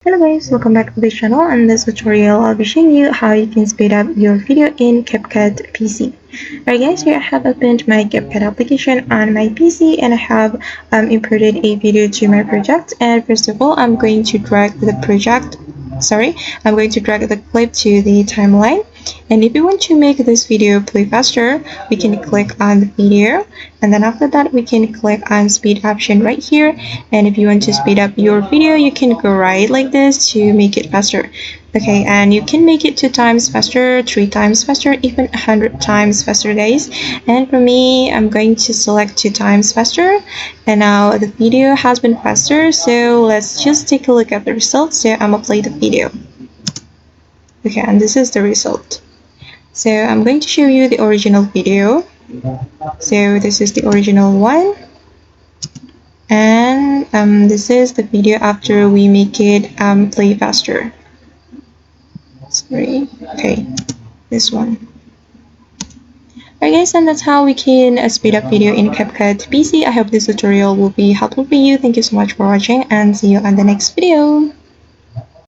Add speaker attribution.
Speaker 1: Hello guys, welcome back to the channel. In this tutorial, I'll be showing you how you can speed up your video in CapCut PC. Alright guys, here I have opened my CapCut application on my PC and I have imported a video to my project. And first of all, I'm going to drag the clip to the timeline. And if you want to make this video play faster, we can click on the video, and then after that we can click on speed option right here. And if you want to speed up your video, you can go right like this to make it faster. Okay, and you can make it 2 times faster, 3 times faster, even 100 times faster guys. And for me, I'm going to select 2 times faster, and now the video has been faster. So let's just take a look at the results. So I'm gonna play the video. Okay, and this is the result. So I'm going to show you the original video. So this is the original one, and this is the video after we make it play faster. Sorry. Okay, this one. Alright guys, and that's how we can speed up video in CapCut PC. I hope this tutorial will be helpful for you. Thank you so much for watching and see you on the next video.